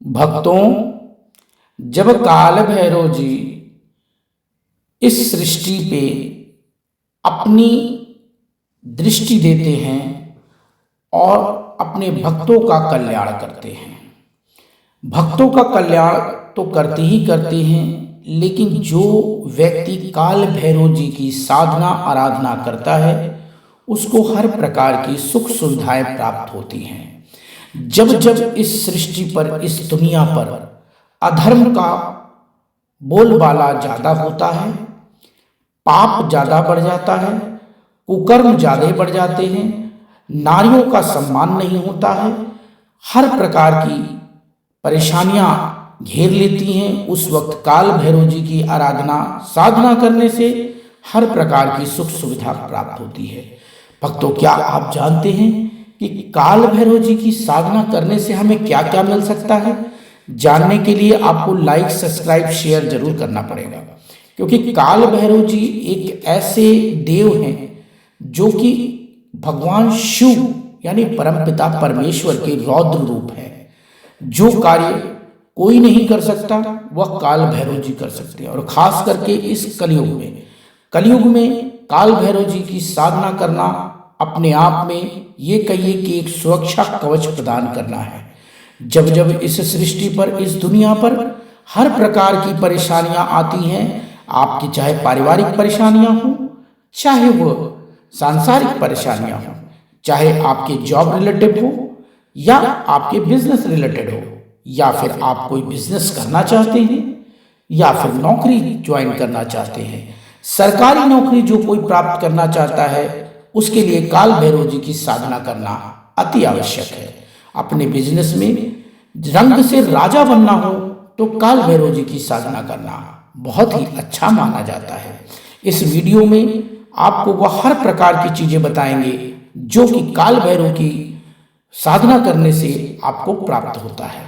भक्तों, जब काल भैरव जी इस सृष्टि पे अपनी दृष्टि देते हैं और अपने भक्तों का कल्याण करते हैं। भक्तों का कल्याण तो करते ही करते हैं, लेकिन जो व्यक्ति काल भैरव जी की साधना आराधना करता है उसको हर प्रकार की सुख सुविधाएं प्राप्त होती हैं। जब जब इस सृष्टि पर, इस दुनिया पर अधर्म का बोलबाला ज्यादा होता है, पाप ज्यादा बढ़ जाता है, कुकर्म ज्यादा बढ़ जाते हैं, नारियों का सम्मान नहीं होता है, हर प्रकार की परेशानियां घेर लेती हैं, उस वक्त काल भैरव जी की आराधना साधना करने से हर प्रकार की सुख सुविधा प्राप्त होती है। भक्तों, क्या आप जानते हैं कि काल भैरव जी की साधना करने से हमें क्या क्या मिल सकता है? जानने के लिए आपको लाइक, सब्सक्राइब, शेयर जरूर करना पड़ेगा, क्योंकि काल भैरव जी एक ऐसे देव हैं जो कि भगवान शिव यानी परमपिता परमेश्वर के रौद्र रूप है। जो कार्य कोई नहीं कर सकता वह काल भैरव जी कर सकते हैं। और खास करके इस कलयुग में काल भैरव जी की साधना करना अपने आप में ये कहिए कि एक सुरक्षा कवच प्रदान करना है। जब जब इस सृष्टि पर, इस दुनिया पर हर प्रकार की परेशानियां आती हैं, आपकी चाहे पारिवारिक परेशानियां हो, चाहे वो सांसारिक परेशानियां हो, चाहे आपके जॉब रिलेटेड हो या आपके बिजनेस रिलेटेड हो, या फिर आप कोई बिजनेस करना चाहते हैं या फिर नौकरी ज्वाइन करना चाहते हैं, सरकारी नौकरी जो कोई प्राप्त करना चाहता है, उसके लिए काल भैरव जी की साधना करना अति आवश्यक है। अपने बिजनेस में रंग से राजा बनना हो तो काल भैरव जी की साधना करना बहुत ही अच्छा माना जाता है। इस वीडियो में आपको वह हर प्रकार की चीजें बताएंगे जो कि काल भैरव की साधना करने से आपको प्राप्त होता है।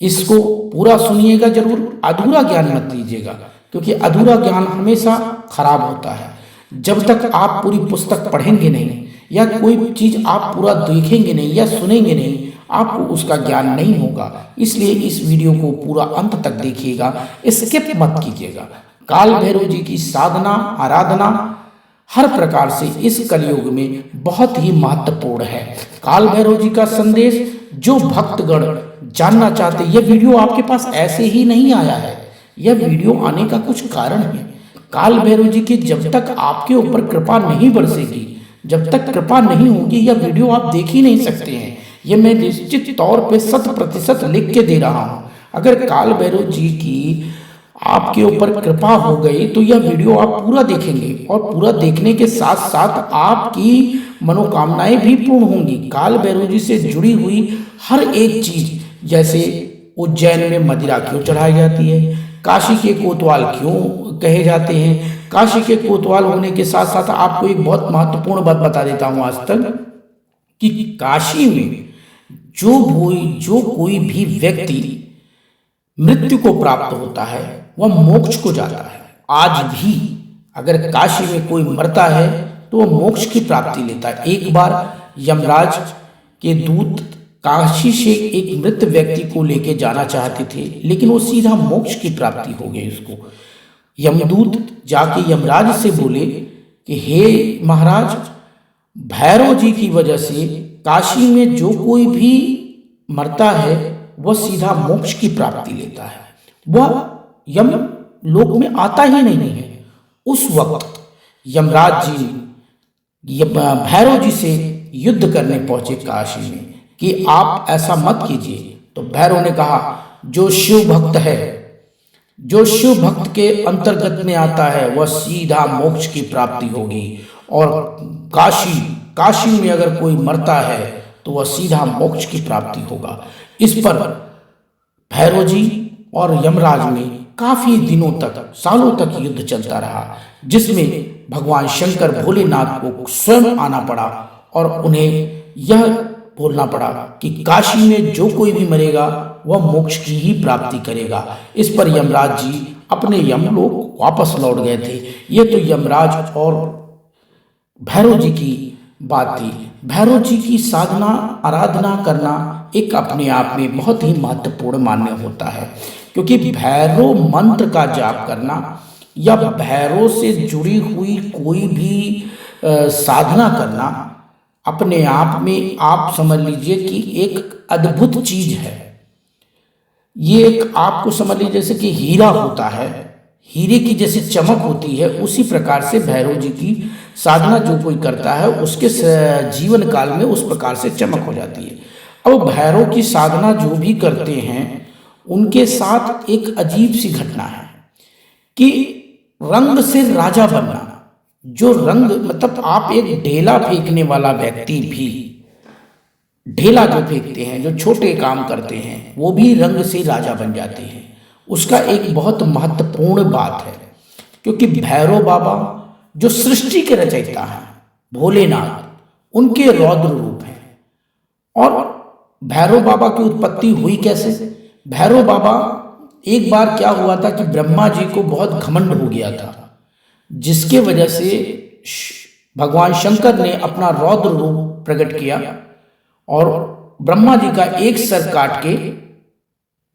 इसको पूरा सुनिएगा जरूर, अधूरा ज्ञान मत लीजिएगा, क्योंकि अधूरा ज्ञान हमेशा खराब होता है। जब तक आप पूरी पुस्तक पढ़ेंगे नहीं या कोई चीज आप पूरा देखेंगे नहीं या सुनेंगे नहीं, आपको उसका ज्ञान नहीं होगा। इसलिए इस वीडियो को पूरा अंत तक देखिएगा, स्किप मत कीजिएगा। काल भैरव जी की साधना आराधना हर प्रकार से इस कलयुग में बहुत ही महत्वपूर्ण है। काल भैरव जी का संदेश जो भक्तगण जानना चाहते, यह वीडियो आपके पास ऐसे ही नहीं आया है, यह वीडियो आने का कुछ कारण है। काल भैरव जी की जब तक आपके ऊपर कृपा नहीं बरसेगी, जब तक कृपा नहीं होगी, यह वीडियो आप देख ही नहीं सकते हैं। यह मैं निश्चित तौर पे 100% लिख के दे रहा हूं। अगर काल भैरव जी की आपके ऊपर कृपा हो गई तो यह वीडियो आप पूरा देखेंगे, और पूरा देखने के साथ साथ आपकी मनोकामनाएं भी पूर्ण होंगी। काल भैरव जी से जुड़ी हुई हर एक चीज, जैसे उज्जैन में मदिरा क्यों चढ़ाई जाती है, काशी के कोतवाल क्यों कहे जाते हैं, काशी के कोतवाल होने के साथ साथ आपको एक बहुत महत्वपूर्ण बात बता देता हूं आज तक, कि काशी में जो कोई भी व्यक्ति मृत्यु को प्राप्त होता है वह मोक्ष को जाता है। आज भी अगर काशी में कोई मरता है तो वह मोक्ष की प्राप्ति लेता है। एक बार यमराज के दूत काशी से एक मृत व्यक्ति को लेके जाना चाहते थे, लेकिन वो सीधा मोक्ष की प्राप्ति हो गई उसको। यमदूत जाके यमराज से बोले कि हे महाराज, भैरव जी की वजह से काशी में जो कोई भी मरता है वह सीधा मोक्ष की प्राप्ति लेता है, वह यम लोक में आता ही नहीं है। उस वक्त यमराज जी भैरव जी से युद्ध करने पहुंचे काशी में कि आप ऐसा मत कीजिए। तो भैरव ने कहा, जो शिव भक्त है, जो शिव भक्त के अंतर्गत में आता है वह सीधा मोक्ष की प्राप्ति होगी, और काशी में अगर कोई मरता है तो वह सीधा मोक्ष की प्राप्ति होगा। इस पर भैरव जी और यमराज में काफी दिनों तक, सालों तक युद्ध चलता रहा, जिसमें भगवान शंकर भोलेनाथ को स्वयं आना पड़ा और उन्हें यह बोलना पड़ा कि काशी में जो कोई भी मरेगा वह मोक्ष की ही प्राप्ति करेगा। इस पर यमराज जी अपने यमलोक वापस लौट गए थे। ये तो यमराज और भैरव जी की बात थी। भैरव जी की साधना आराधना करना एक अपने आप में बहुत ही महत्वपूर्ण मान्य होता है, क्योंकि भैरव मंत्र का जाप करना या भैरव से जुड़ी हुई कोई भी साधना करना अपने आप में आप समझ लीजिए कि एक अद्भुत चीज है। ये एक आपको समझ लीजिए जैसे कि हीरा होता है, हीरे की जैसे चमक होती है, उसी प्रकार से भैरव जी की साधना जो कोई करता है उसके जीवन काल में उस प्रकार से चमक हो जाती है। अब भैरव की साधना जो भी करते हैं उनके साथ एक अजीब सी घटना है कि रंग से राजा बनना। जो रंग मतलब आप एक ढेला फेंकने वाला व्यक्ति भी, ढेला जो फेंकते हैं, जो छोटे काम करते हैं, वो भी रंग से राजा बन जाते हैं। उसका एक बहुत महत्वपूर्ण बात है, क्योंकि भैरव बाबा जो सृष्टि के रचयिता हैं, भोलेनाथ, उनके रौद्र रूप हैं। और भैरव बाबा की उत्पत्ति हुई कैसे? भैरव बाबा एक बार क्या हुआ था कि ब्रह्मा जी को बहुत घमंड हो गया था, जिसके वजह से भगवान शंकर ने अपना रौद्र रूप प्रकट किया और ब्रह्मा जी का एक सर काट के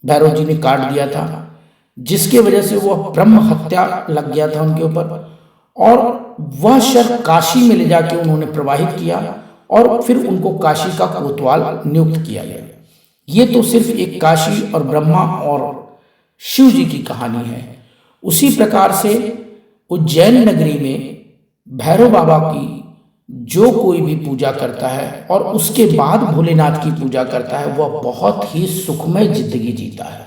भैरव जी ने काट दिया था, जिसके वजह से वह ब्रह्म हत्या लग गया था उनके ऊपर। और वह शर काशी में ले जाके उन्होंने प्रवाहित किया और फिर उनको काशी का कोतवाल नियुक्त किया गया। ये तो सिर्फ एक काशी और ब्रह्मा और शिव जी की कहानी है। उसी प्रकार से उज्जैन नगरी में भैरव बाबा की जो कोई भी पूजा करता है और उसके बाद भोलेनाथ की पूजा करता है, वह बहुत ही सुखमय जिंदगी जीता है।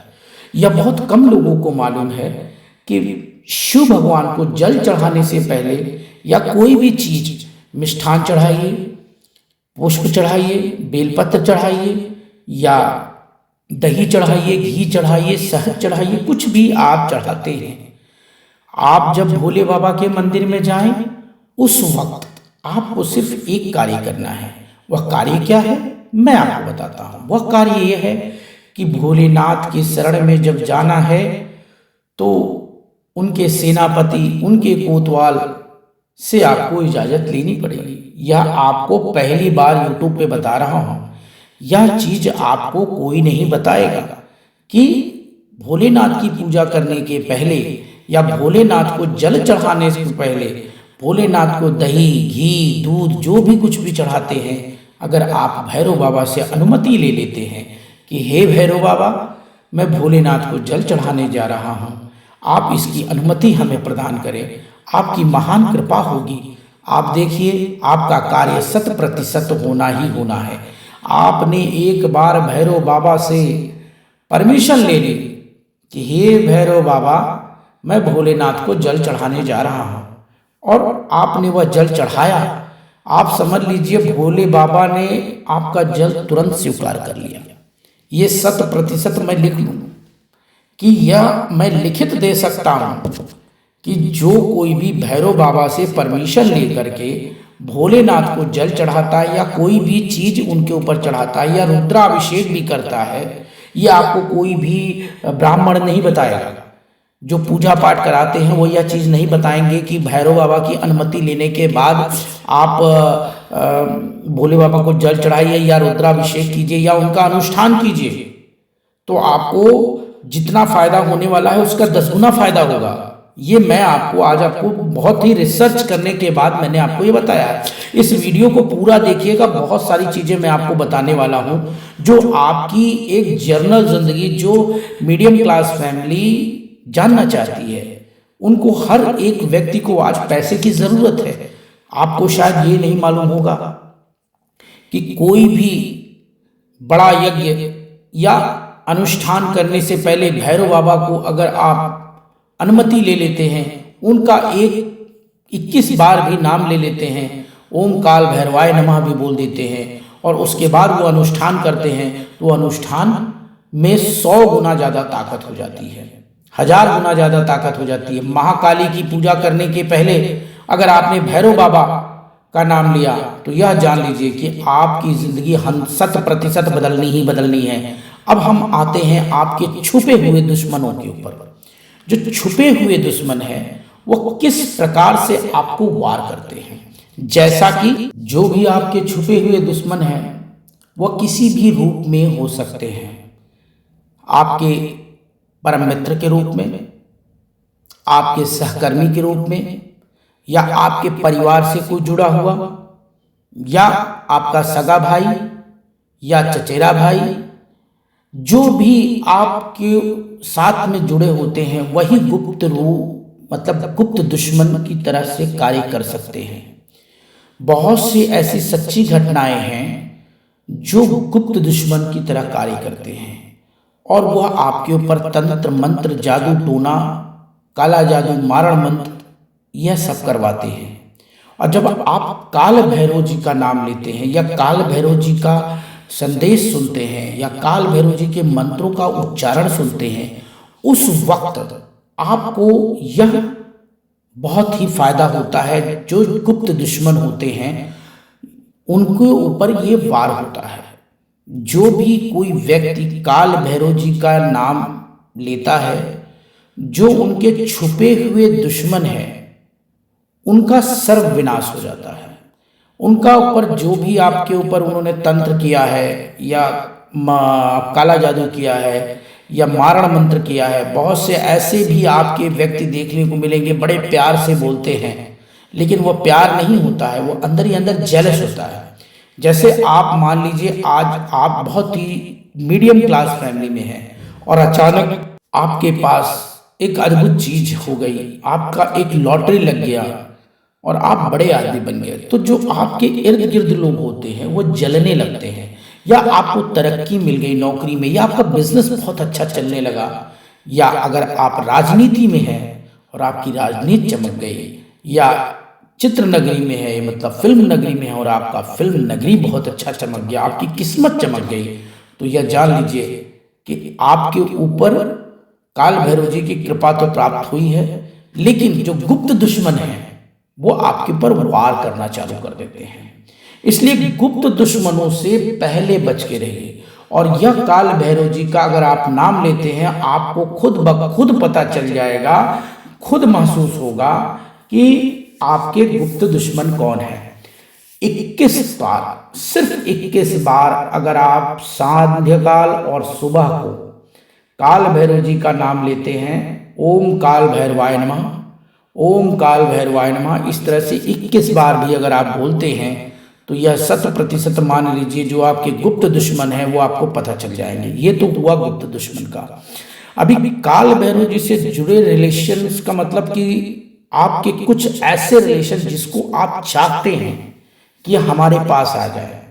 यह बहुत कम लोगों को मालूम है कि शिव भगवान को जल चढ़ाने से पहले या कोई भी चीज, मिष्ठान चढ़ाइए, पुष्प चढ़ाइए, बेलपत्र चढ़ाइए या दही चढ़ाइए, घी चढ़ाइए, शहद चढ़ाइए, कुछ भी आप चढ़ाते हैं, आप जब भोले बाबा के मंदिर में जाएं उस वक्त आपको सिर्फ एक कार्य करना है। वह कार्य क्या है मैं आपको बताता हूं। वह कार्य यह है कि भोलेनाथ के शरण में जब जाना है तो उनके सेनापति, उनके कोतवाल से आपको इजाजत लेनी पड़ेगी। यह आपको पहली बार यूट्यूब पे बता रहा हूं, यह चीज आपको कोई नहीं बताएगा कि भोलेनाथ की पूजा करने के पहले या भोलेनाथ को जल चढ़ाने से पहले भोलेनाथ को दही, घी, दूध जो भी कुछ भी चढ़ाते हैं, अगर आप भैरव बाबा से अनुमति ले लेते हैं कि हे भैरव बाबा, मैं भोलेनाथ को जल चढ़ाने जा रहा हूँ, आप इसकी अनुमति हमें प्रदान करें, आपकी महान कृपा होगी। आप देखिए आपका कार्य 100% होना ही होना है। आपने एक बार भैरव बाबा से परमिशन ले ली कि हे भैरव बाबा, मैं भोलेनाथ को जल चढ़ाने जा रहा हूँ, और आपने वह जल चढ़ाया, आप समझ लीजिए भोले बाबा ने आपका जल तुरंत स्वीकार कर लिया। ये 100% मैं लिख लूँ कि यह मैं लिखित दे सकता हूँ कि जो कोई भी भैरव बाबा से परमिशन ले करके भोलेनाथ को जल चढ़ाता है या कोई भी चीज उनके ऊपर चढ़ाता है या रुद्राभिषेक भी करता है, ये आपको कोई भी ब्राह्मण नहीं बताएगा। जो पूजा पाठ कराते हैं वो यह चीज़ नहीं बताएंगे कि भैरव बाबा की अनुमति लेने के बाद आप भोले बाबा को जल चढ़ाइए या रुद्राभिषेक कीजिए या उनका अनुष्ठान कीजिए, तो आपको जितना फायदा होने वाला है उसका 10 गुना फायदा होगा। ये मैं आपको आज आपको बहुत ही रिसर्च करने के बाद मैंने आपको ये बताया। इस वीडियो को पूरा देखिएगा, बहुत सारी चीज़ें मैं आपको बताने वाला हूँ जो आपकी एक जर्नल जिंदगी, जो मीडियम क्लास फैमिली जानना चाहती है। उनको हर एक व्यक्ति को आज पैसे की जरूरत है। आपको शायद ये नहीं मालूम होगा कि कोई भी बड़ा यज्ञ या अनुष्ठान करने से पहले भैरव बाबा को अगर आप अनुमति ले लेते हैं, उनका 21 बार भी नाम ले लेते हैं, ओम काल भैरवाय नमः भी बोल देते हैं, और उसके बाद वो अनुष्ठान करते हैं, तो अनुष्ठान में 100 गुना ज़्यादा ताकत हो जाती है, 1000 गुना ज़्यादा ताकत हो जाती है। महाकाली की पूजा करने के पहले अगर आपने भैरव बाबा का नाम लिया तो यह जान लीजिए कि आपकी ज़िंदगी 100% बदलनी ही बदलनी है। अब हम आते हैं आपके छुपे हुए दुश्मनों के ऊपर। जो छुपे हुए दुश्मन हैं वो किस प्रकार से आपको वार करते हैं, जैसा कि जो भी आपके छुपे हुए दुश्मन हैं वह किसी भी रूप में हो सकते हैं। आपके परम मित्र के रूप में, आपके सहकर्मी के रूप में, या आपके परिवार से कोई जुड़ा हुआ, या आपका सगा भाई या चचेरा भाई, जो भी आपके साथ में जुड़े होते हैं वही गुप्त रूप मतलब गुप्त दुश्मन की तरह से कार्य कर सकते हैं। बहुत सी ऐसी सच्ची घटनाएं हैं जो गुप्त दुश्मन की तरह कार्य करते हैं और वह आपके ऊपर तंत्र मंत्र, जादू टोना, काला जादू, मारण मंत्र यह सब करवाते हैं। और जब आप काल भैरव जी का नाम लेते हैं या काल भैरव जी का संदेश सुनते हैं या काल भैरव जी के मंत्रों का उच्चारण सुनते हैं, उस वक्त आपको यह बहुत ही फायदा होता है। जो गुप्त दुश्मन होते हैं उनके ऊपर ये वार होता है। जो भी कोई व्यक्ति काल भैरव जी का नाम लेता है, जो उनके छुपे हुए दुश्मन है उनका सर्व विनाश हो जाता है। उनका ऊपर जो भी आपके ऊपर उन्होंने तंत्र किया है या काला जादू किया है या मारण मंत्र किया है, बहुत से ऐसे भी आपके व्यक्ति देखने को मिलेंगे, बड़े प्यार से बोलते हैं लेकिन वो प्यार नहीं होता है, वो अंदर ही अंदर जेलस होता है। जैसे आप मान लीजिए आज आप बहुत ही मीडियम क्लास फैमिली में हैं और अचानक आपके पास एक अद्भुत चीज हो गई, आपका एक लॉटरी लग गया और आप बड़े आदमी बन गए, तो जो आपके इर्द गिर्द लोग होते हैं वो जलने लगते हैं। या आपको तरक्की मिल गई नौकरी में, या आपका बिजनेस बहुत अच्छा चलने लगा, या अगर आप राजनीति में हैं और आपकी राजनीति चमक गई, या चित्र नगरी में है मतलब फिल्म नगरी में है और आपका फिल्म नगरी बहुत अच्छा चमक गया, आपकी किस्मत चमक गई, तो यह जान लीजिए कि आपके ऊपर काल भैरव जी की कृपा तो प्राप्त हुई है, लेकिन जो गुप्त दुश्मन है वो आपके ऊपर वार करना चालू कर देते हैं। इसलिए गुप्त दुश्मनों से पहले बच के रहिए। और यह काल भैरव जी का अगर आप नाम लेते हैं, आपको खुद ब खुद पता चल जाएगा, खुद महसूस होगा कि आपके गुप्त दुश्मन कौन है। 21 बार, सिर्फ 21 बार अगर आप सांध्यकाल और सुबह को काल भैरव जी का नाम लेते हैं, ओम काल भैरवाय नमः, ओम काल भैरवाय नमः, इस तरह से 21 बार भी अगर आप बोलते हैं तो यह 100% मान लीजिए जो आपके गुप्त दुश्मन है वो आपको पता चल जाएंगे। ये तो हुआ गुप्त दुश्मन का। अभी काल भैरव जी से जुड़े रिलेशंस का मतलब कि आपके कुछ ऐसे रिलेशन जिसको आप चाहते हैं कि हमारे पास आ जाए,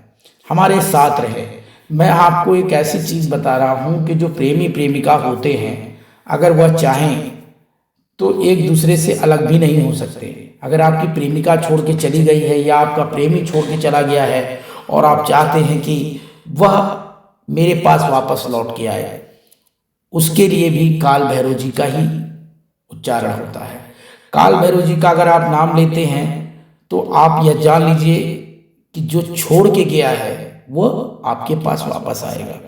हमारे साथ रहे। मैं आपको एक ऐसी चीज बता रहा हूं कि जो प्रेमी प्रेमिका होते हैं अगर वह चाहें तो एक दूसरे से अलग भी नहीं हो सकते। अगर आपकी प्रेमिका छोड़ के चली गई है या आपका प्रेमी छोड़ के चला गया है और आप चाहते हैं कि वह मेरे पास वापस लौट के आए, उसके लिए भी काल भैरव जी का ही उच्चारण होता है। काल भैरव जी का अगर आप नाम लेते हैं तो आप यह जान लीजिए कि जो छोड़ के गया है वो आपके पास वापस आएगा।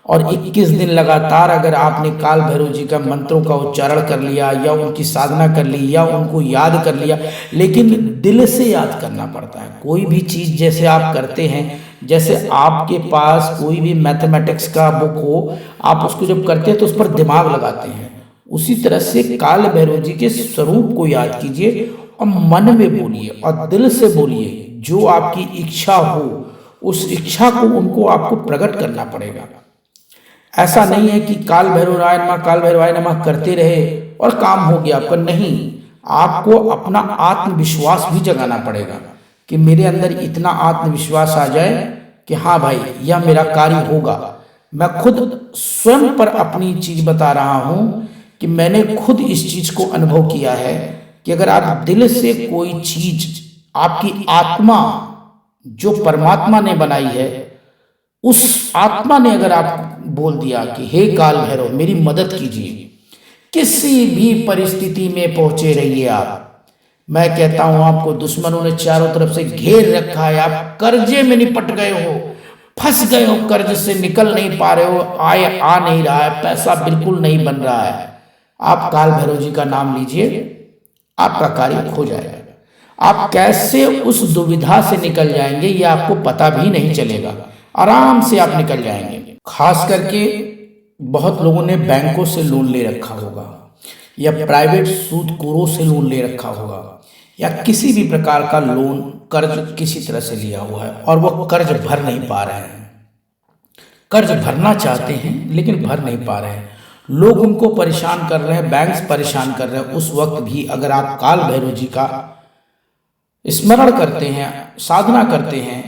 और 21 दिन लगातार अगर आपने काल भैरव जी का मंत्रों का उच्चारण कर लिया या उनकी साधना कर ली या उनको याद कर लिया, लेकिन दिल से याद करना पड़ता है। कोई भी चीज़ जैसे आप करते हैं, जैसे आपके पास कोई भी मैथमेटिक्स का बुक हो, आप उसको जब करते हैं तो उस पर दिमाग लगाते हैं, उसी तरह से काल भैरव जी के स्वरूप को याद कीजिए और मन में बोलिए और दिल से बोलिए। जो आपकी इच्छा हो उस इच्छा को उनको आपको प्रकट करना पड़ेगा। ऐसा नहीं है कि काल भैरवाय नमः, काल भैरवाय नमः करते रहे और काम हो गया आपका। नहीं, आपको अपना आत्मविश्वास भी जगाना पड़ेगा कि मेरे अंदर इतना आत्मविश्वास आ जाए कि हाँ भाई यह मेरा कार्य होगा। मैं खुद स्वयं पर अपनी चीज बता रहा हूं कि मैंने खुद इस चीज को अनुभव किया है कि अगर आप दिल से कोई चीज, आपकी आत्मा जो परमात्मा ने बनाई है, उस आत्मा ने अगर आप बोल दिया कि हे काल भैरव मेरी मदद कीजिए, किसी भी परिस्थिति में पहुंचे रहिए आप, मैं कहता हूं आपको दुश्मनों ने चारों तरफ से घेर रखा है, आप कर्जे में निपट गए हो, फंस गए हो, कर्ज से निकल नहीं पा रहे हो, आय आ नहीं रहा है, पैसा बिल्कुल नहीं बन रहा है, आप काल भैरव जी का नाम लीजिए, आपका कार्य हो जाएगा। आप कैसे उस दुविधा से निकल जाएंगे ये आपको पता भी नहीं चलेगा, आराम से आप निकल जाएंगे। खास करके बहुत लोगों ने बैंकों से लोन ले रखा होगा या प्राइवेट सूदखोरों से लोन ले रखा होगा या किसी भी प्रकार का लोन कर्ज किसी तरह से लिया हुआ है और वो कर्ज भर नहीं पा रहे हैं। कर्ज भरना चाहते हैं लेकिन भर नहीं पा रहे हैं, लोग उनको परेशान कर रहे हैं, बैंक्स परेशान कर रहे हैं। उस वक्त भी अगर आप काल भैरव जी का स्मरण करते हैं, साधना करते हैं,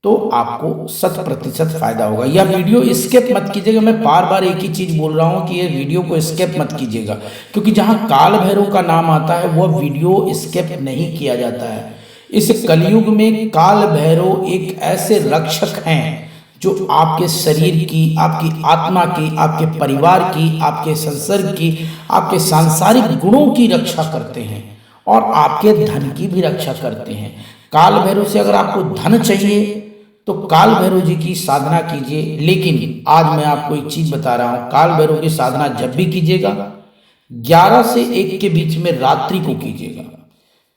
तो आपको 100% फायदा होगा। यह वीडियो स्किप मत कीजिएगा। मैं बार बार एक ही चीज बोल रहा हूं कि ये वीडियो को स्किप मत कीजिएगा, क्योंकि जहां काल भैरव का नाम आता है वह वीडियो स्किप नहीं किया जाता है। इस कलयुग में काल भैरव एक ऐसे रक्षक हैं जो आपके शरीर की, आपकी आत्मा की, आपके परिवार की, आपके संसर्ग की, आपके सांसारिक गुणों की रक्षा करते हैं और आपके धन की भी रक्षा करते हैं। काल भैरव से अगर आपको धन चाहिए तो काल भैरव जी की साधना कीजिए। लेकिन आज मैं आपको एक चीज बता रहा हूं, काल भैरव की साधना जब भी कीजिएगा 11 से 1 के बीच में रात्रि को कीजिएगा,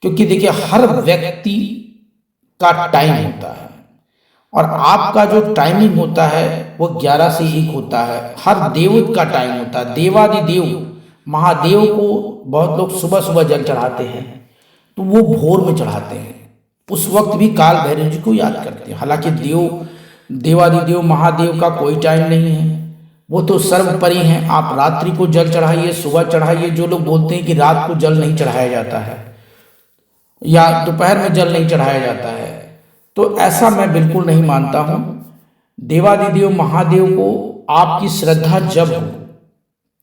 क्योंकि देखिए हर व्यक्ति का टाइम होता है और आपका जो टाइमिंग होता है वो 11 से 1 होता है। हर देव का टाइम होता है। देवादिदेव महादेव को बहुत लोग सुबह सुबह जल चढ़ाते हैं, तो वो भोर में चढ़ाते हैं। उस वक्त भी काल भैरव जी को याद करते हैं। हालांकि देवादिदेव महादेव का कोई टाइम नहीं है, वो तो सर्वोपरि हैं। आप रात्रि को जल चढ़ाइए, सुबह चढ़ाइए। जो लोग बोलते हैं कि रात को जल नहीं चढ़ाया जाता है या दोपहर में जल नहीं चढ़ाया जाता है, तो ऐसा मैं बिल्कुल नहीं मानता हूं। देवादिदेव महादेव को आपकी श्रद्धा जब हो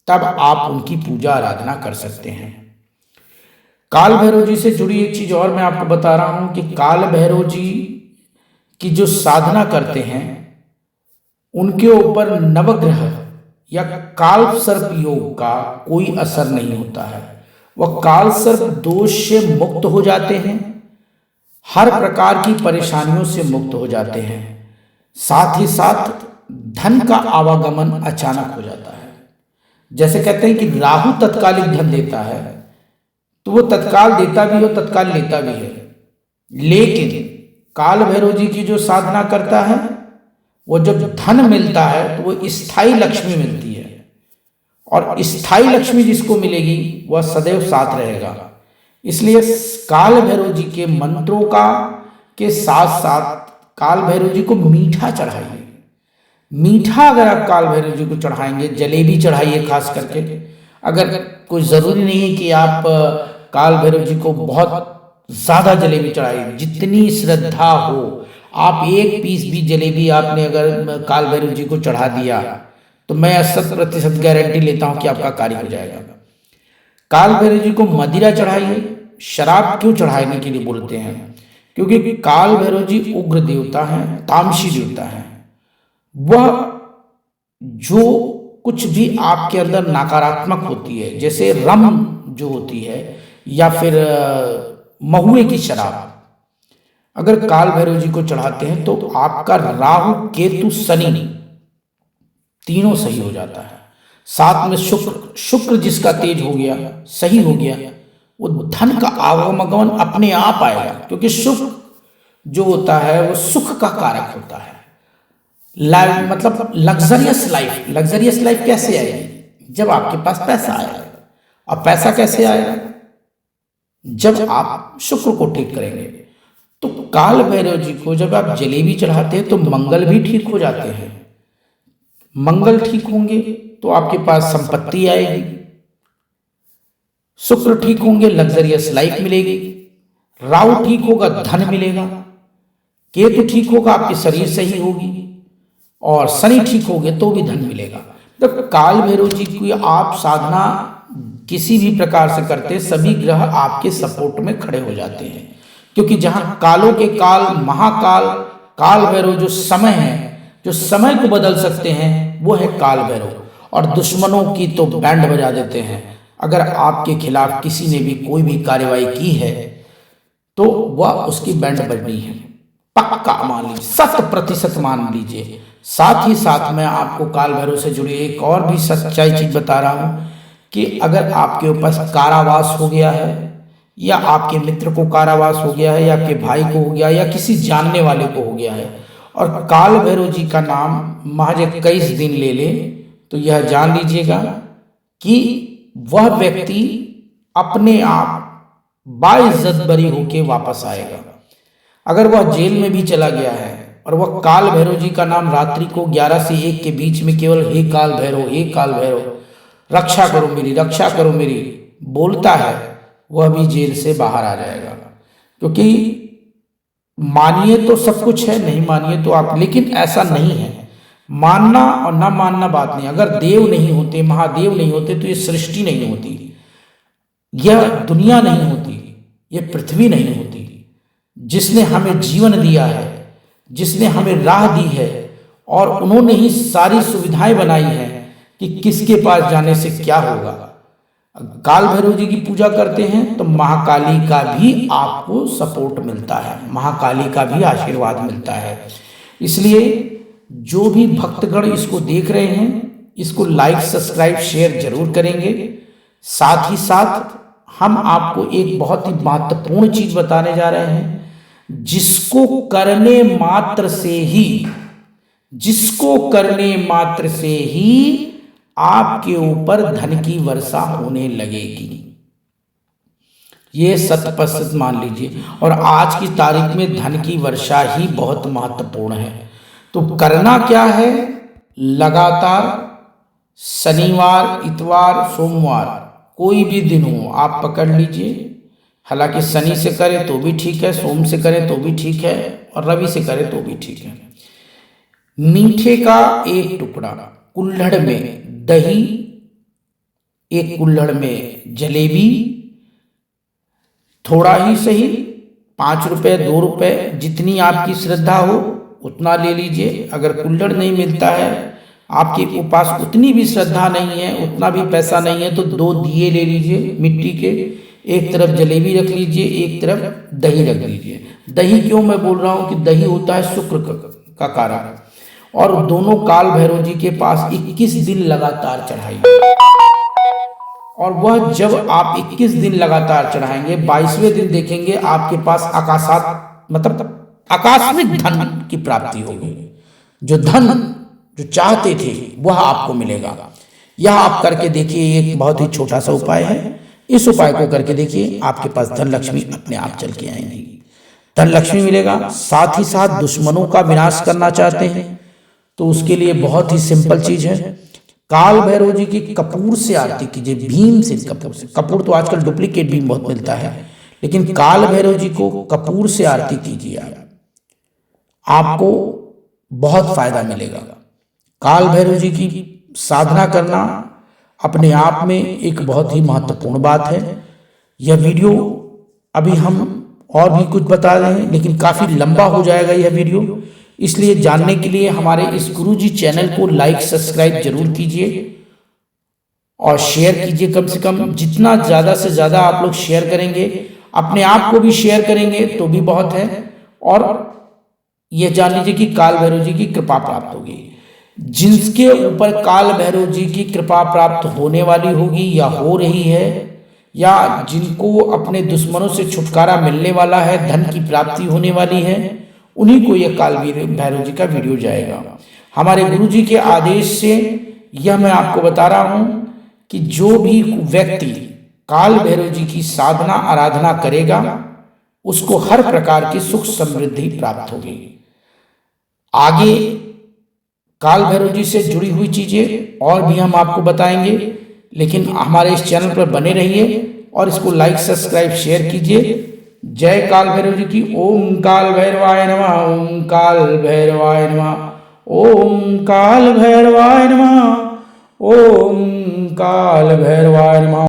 तब आप उनकी पूजा आराधना कर सकते हैं। काल भैरव जी से जुड़ी एक चीज और मैं आपको बता रहा हूं कि काल भैरव जी की जो साधना करते हैं उनके ऊपर नवग्रह या काल सर्प योग का कोई असर नहीं होता है। वह काल सर्प दोष से मुक्त हो जाते हैं, हर प्रकार की परेशानियों से मुक्त हो जाते हैं। साथ ही साथ धन का आवागमन अचानक हो जाता है। जैसे कहते हैं कि राहु तत्कालिक धन देता है, तो वो तत्काल देता भी हो तत्काल लेता भी है। लेकिन काल भैरव जी की जो साधना करता है वो जब धन मिलता है तो वो स्थायी लक्ष्मी मिलती है, और स्थायी लक्ष्मी जिसको मिलेगी वह सदैव साथ रहेगा। इसलिए काल भैरव जी के मंत्रों का के साथ साथ काल भैरव जी को मीठा चढ़ाइए। मीठा अगर आप काल भैरव जी को चढ़ाएंगे, जलेबी चढ़ाइए खास करके। अगर कोई ज़रूरी नहीं है कि आप काल भैरव जी को बहुत ज़्यादा जलेबी चढ़ाइए, जितनी श्रद्धा हो। आप 1 पीस भी जलेबी आपने अगर काल भैरव जी को चढ़ा दिया तो मैं 100% गारंटी लेता हूं कि आपका कार्य हो जाएगा। काल भैरव जी को मदिरा चढ़ाइए। शराब क्यों चढ़ाने के लिए बोलते हैं? क्योंकि काल भैरव जी उग्र देवता हैं, तामसी देवता हैं। वह जो कुछ भी आपके अंदर नकारात्मक होती है, जैसे रम जो होती है या फिर महुए की शराब, अगर काल भैरव जी को चढ़ाते हैं तो आपका राहु केतु शनि तीनों सही हो जाता है। साथ में शुक्र जिसका तेज हो गया, सही हो गया, वो धन का आवागमन अपने आप आएगा, क्योंकि शुक्र जो होता है वो सुख का कारक होता है। मतलब लग्जरियस लाइफ कैसे आएगी? जब आपके पास पैसा आएगा। और पैसा कैसे आएगा? जब आप शुक्र को ठीक करेंगे। तो काल भैरव जी को जब आप जलेबी चढ़ाते हैं तो मंगल भी ठीक हो जाते हैं। मंगल ठीक होंगे तो आपके पास संपत्ति आएगी, शुक्र ठीक होंगे लग्जरियस लाइफ मिलेगी, राहु ठीक होगा धन मिलेगा, केतु ठीक होगा आपके शरीर सही होगी, और शनि ठीक होगे तो भी धन मिलेगा। तो काल भैरव जी की आप साधना किसी भी प्रकार से करते, सभी ग्रह आपके सपोर्ट में खड़े हो जाते हैं। क्योंकि जहां कालों के काल महाकाल काल भैरव जो समय है, जो समय को बदल सकते हैं, वो है काल भैरव। और दुश्मनों की तो बैंड बजा देते हैं। अगर आपके खिलाफ किसी ने भी कोई भी कार्रवाई की है तो वह उसकी बैंड बजनी है, पक्का मान लीजिए, 100% मान लीजिए। साथ ही साथ मैं आपको काल भैरव से जुड़ी एक और भी सच्चाई चीज बता रहा हूं कि अगर आपके ऊपर कारावास हो गया है या आपके मित्र को कारावास हो गया है, या आपके भाई को हो गया, या किसी जानने वाले को हो गया है, और काल भैरव जी का नाम महज 21 दिन ले ले, तो यह जान लीजिएगा कि वह व्यक्ति अपने आप बाइज्जत बरी होके वापस आएगा। अगर वह जेल में भी चला गया है और वह काल भैरव जी का नाम रात्रि को 11 से 1 के बीच में केवल हे काल भैरव, हे काल भैरव, रक्षा करो मेरी, रक्षा करो मेरी बोलता है, वह भी जेल से बाहर आ जाएगा। क्योंकि मानिए तो सब कुछ है, नहीं मानिए तो आप, लेकिन ऐसा नहीं है। मानना और ना मानना बात नहीं। अगर देव नहीं होते, महादेव नहीं होते, तो ये सृष्टि नहीं होती, यह दुनिया नहीं होती, यह पृथ्वी नहीं होती। जिसने हमें जीवन दिया है, जिसने हमें राह दी है, और उन्होंने ही सारी सुविधाएं बनाई हैं कि किसके पास जाने से क्या होगा। काल भैरव जी की पूजा करते हैं तो महाकाली का भी आपको सपोर्ट मिलता है, महाकाली का भी आशीर्वाद मिलता है। इसलिए जो भी भक्तगण इसको देख रहे हैं, इसको लाइक, सब्सक्राइब, शेयर जरूर करेंगे। साथ ही साथ हम आपको एक बहुत ही महत्वपूर्ण चीज बताने जा रहे हैं, जिसको करने मात्र से ही आपके ऊपर धन की वर्षा होने लगेगी। ये सत्य पर सत्य मान लीजिए। और आज की तारीख में धन की वर्षा ही बहुत महत्वपूर्ण है। तो करना क्या है, लगातार शनिवार, इतवार, सोमवार, कोई भी दिन हो आप पकड़ लीजिए। हालांकि शनि से करें तो भी ठीक है, सोम से करें तो भी ठीक है, और रवि से करें तो भी ठीक है। मीठे का एक टुकड़ा, कुल्हड़ में दही, एक कुल्हड़ में जलेबी, थोड़ा ही सही, 5 रुपए, 2 रुपए, जितनी आपकी श्रद्धा हो उतना ले लीजिए। अगर कुल्हड़ नहीं मिलता है, आपके पास उतनी भी श्रद्धा नहीं है, उतना भी पैसा नहीं है, तो 2 दिए ले लीजिए मिट्टी के, एक तरफ जलेबी रख लीजिए, एक तरफ दही रख लीजिए। दही क्यों मैं बोल रहा हूँ कि दही होता है शुक्र का कारक, और दोनों काल भैरव जी के पास 21 दिन लगातार चढ़ाइए। और वह जब आप 21 दिन लगातार चढ़ाएंगे, 22वें दिन देखेंगे आपके पास आकस्मिक धन की प्राप्ति होगी। जो धन जो चाहते थे वह आपको मिलेगा। यह आप करके देखिए, एक बहुत ही छोटा सा उपाय है। इस उपाय को करके देखिए, आपके पास धन लक्ष्मी अपने आप चल के आएंगी, धन लक्ष्मी मिलेगा। साथ ही साथ दुश्मनों का विनाश करना चाहते हैं तो उसके लिए बहुत ही सिंपल चीज है, काल भैरव जी की कपूर से आरती कीजिए। भीम से कपूर से, कपूर तो आजकल डुप्लीकेट भी बहुत मिलता है, लेकिन काल भैरव जी को कपूर से आरती कीजिए, आपको बहुत फायदा मिलेगा। काल भैरव जी की साधना करना अपने आप में एक बहुत ही महत्वपूर्ण बात है। यह वीडियो अभी हम और भी कुछ बता रहे हैं, लेकिन काफी लंबा हो जाएगा यह वीडियो। इसलिए जानने के लिए हमारे इस गुरुजी चैनल को लाइक, सब्सक्राइब जरूर कीजिए और शेयर कीजिए। कम से कम जितना ज़्यादा से ज़्यादा आप लोग शेयर करेंगे, अपने आप को भी शेयर करेंगे तो भी बहुत है। और यह जान लीजिए कि काल भैरव जी की कृपा प्राप्त होगी। जिसके ऊपर काल भैरव जी की कृपा प्राप्त होने वाली होगी या हो रही है, या जिनको अपने दुश्मनों से छुटकारा मिलने वाला है, धन की प्राप्ति होने वाली है, उन्हीं को यह काल भैरव जी का वीडियो जाएगा। हमारे गुरुजी के आदेश से यह मैं आपको बता रहा हूं कि जो भी व्यक्ति काल भैरव जी की साधना आराधना करेगा, उसको हर प्रकार की सुख समृद्धि प्राप्त होगी। आगे काल भैरव जी से जुड़ी हुई चीजें और भी हम आपको बताएंगे, लेकिन हमारे इस चैनल पर बने रहिए और इसको लाइक, सब्सक्राइब, शेयर कीजिए। जय काल भैरव जी की। ओम काल भैरवाय नमः, ओम काल भैरवाय नमः, ओम काल भैरवाय नमः, ओम काल भैरवाय नमः।